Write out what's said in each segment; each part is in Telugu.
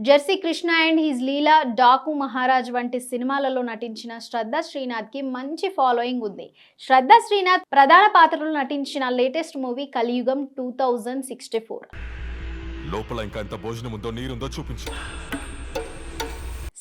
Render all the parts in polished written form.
జెర్సీ కృష్ణ అండ్ హిజ్ లీలా, డాకు మహారాజ్ వంటి సినిమాలలో నటించిన శ్రద్ధా శ్రీనాథ్ కి మంచి ఫాలోయింగ్ ఉంది. శ్రద్ధా శ్రీనాథ్ ప్రధాన పాత్రలో నటించిన లేటెస్ట్ మూవీ కలియుగం 2064. లోపల ఇంకా ఎంత భోజనం ఉందో నీరుందో చూపించు.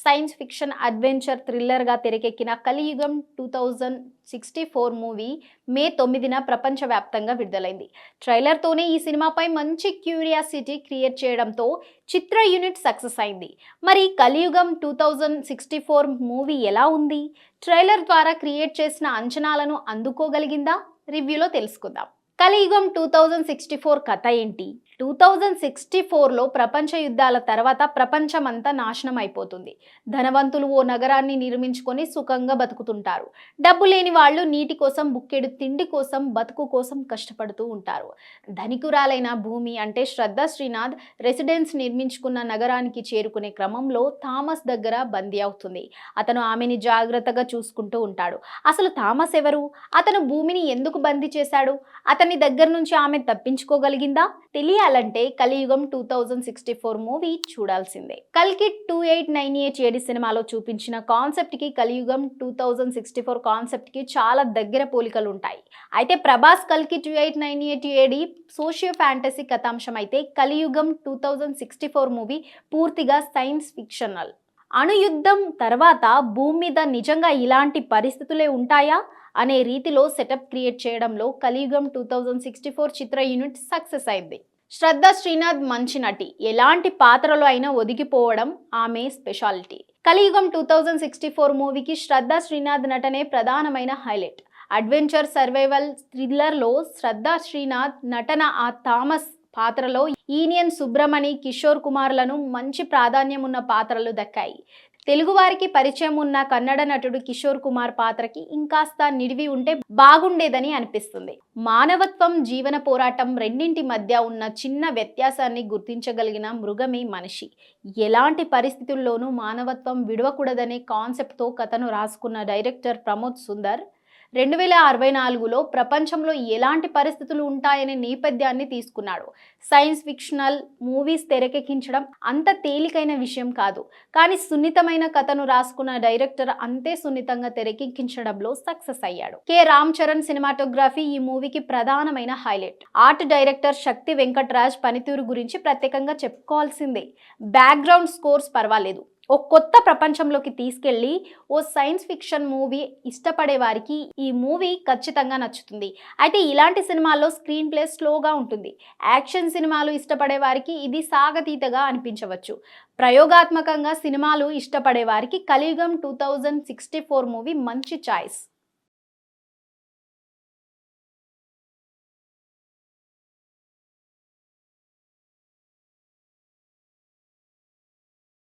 సైన్స్ ఫిక్షన్ అడ్వెంచర్ థ్రిల్లర్గా తెరకెక్కిన కలియుగం 2064 మూవీ మే 9న ప్రపంచవ్యాప్తంగా విడుదలైంది. ట్రైలర్తోనే ఈ సినిమాపై మంచి క్యూరియాసిటీ క్రియేట్ చేయడంతో చిత్ర యూనిట్ సక్సెస్ అయింది. మరి కలియుగం 2064 మూవీ ఎలా ఉంది? ట్రైలర్ ద్వారా క్రియేట్ చేసిన అంచనాలను అందుకోగలిగిందా? రివ్యూలో తెలుసుకుందాం. కలియుగం 2064 కథ ఏంటి? 2064లో ప్రపంచ యుద్ధాల తర్వాత ప్రపంచమంతా నాశనం అయిపోతుంది. ధనవంతులు ఓ నగరాన్ని నిర్మించుకొని సుఖంగా బతుకుతుంటారు. డబ్బు లేని వాళ్ళు నీటి కోసం, బుక్కెడు తిండి కోసం, బతుకు కోసం కష్టపడుతూ ఉంటారు. ధనికురాలైన భూమి అంటే శ్రద్ధా శ్రీనాథ్ రెసిడెన్స్ నిర్మించుకున్న నగరానికి చేరుకునే క్రమంలో థామస్ దగ్గర బందీ అవుతుంది. అతను ఆమెని జాగ్రత్తగా చూసుకుంటూ ఉంటాడు. అసలు థామస్ ఎవరు? అతను భూమిని ఎందుకు బందీ చేశాడు? అతని దగ్గర నుంచి ఆమె తప్పించుకోగలిగిందా? తెలియాలంటే కలియుగం 2064 మూవీ చూడాల్సిందే. కల్కి 2898 సినిమాలో చూపించిన కాన్సెప్ట్ కి కలియుగం 2064 కాన్సెప్ట్ కి చాలా దగ్గర పోలికలు ఉంటాయి. అయితే ప్రభాస్ కల్కి 2898 సోషియో ఫ్యాంటసీ కథాంశం అయితే కలియుగం 2064 మూవీ పూర్తిగా సైన్స్ ఫిక్షనల్. అణుయుద్ధం తర్వాత భూమి మీద నిజంగా ఇలాంటి పరిస్థితులే ఉంటాయా అనే రీతిలో సెటప్ క్రియేట్ చేయడంలో కలియుగం 2064 చిత్ర యూనిట్ సక్సెస్ అయింది. శ్రద్ధా శ్రీనాథ్ మంచి నటి. ఎలాంటి పాత్రలో అయినా ఒదిగిపోవడం ఆమె స్పెషాలిటీ. కలియుగం 2064 మూవీకి శ్రద్ధా శ్రీనాథ్ నటనే ప్రధానమైన హైలైట్. అడ్వెంచర్ సర్వైవల్ థ్రిల్లర్లో శ్రద్ధా శ్రీనాథ్ నటన ఆ థామస్ పాత్రలో ఈనియన్ సుబ్రమణి, కిషోర్ కుమార్లను మంచి ప్రాధాన్యం ఉన్న పాత్రలు దక్కాయి. తెలుగువారికి పరిచయం ఉన్న కన్నడ నటుడు కిషోర్ కుమార్ పాత్రకి ఇంకాస్త నిడివి ఉంటే బాగుండేదని అనిపిస్తుంది. మానవత్వం, జీవన పోరాటం రెండింటి మధ్య ఉన్న చిన్న వ్యత్యాసాన్ని గుర్తించగలిగిన మృగమే మనిషి. ఎలాంటి పరిస్థితుల్లోనూ మానవత్వం విడవకూడదనే కాన్సెప్ట్తో కథను రాసుకున్న డైరెక్టర్ ప్రమోద్ సుందర్ 2064లో ప్రపంచంలో ఎలాంటి పరిస్థితులు ఉంటాయనే నేపథ్యాన్ని తీసుకున్నాడు. సైన్స్ ఫిక్షనల్ మూవీస్ తెరకెక్కించడం అంత తేలికైన విషయం కాదు. కానీ సున్నితమైన కథను రాసుకున్న డైరెక్టర్ అంతే సున్నితంగా తెరకెక్కించడంలో సక్సెస్ అయ్యాడు. కె రామ్ చరణ్ సినిమాటోగ్రఫీ ఈ మూవీకి ప్రధానమైన హైలైట్. ఆర్ట్ డైరెక్టర్ శక్తి వెంకట్రాజ్ పనితీరు గురించి ప్రత్యేకంగా చెప్పుకోవాల్సిందే. బ్యాక్గ్రౌండ్ స్కోర్స్ పర్వాలేదు. ఓ కొత్త ప్రపంచంలోకి తీసుకెళ్లి ఓ సైన్స్ ఫిక్షన్ మూవీ ఇష్టపడే వారికి ఈ మూవీ ఖచ్చితంగా నచ్చుతుంది. అయితే ఇలాంటి సినిమాల్లో స్క్రీన్ ప్లే స్లోగా ఉంటుంది. యాక్షన్ సినిమాలు ఇష్టపడే వారికి ఇది సాగతీతగా అనిపించవచ్చు. ప్రయోగాత్మకంగా సినిమాలు ఇష్టపడే వారికి కలియుగం 2064 మూవీ మంచి చాయిస్.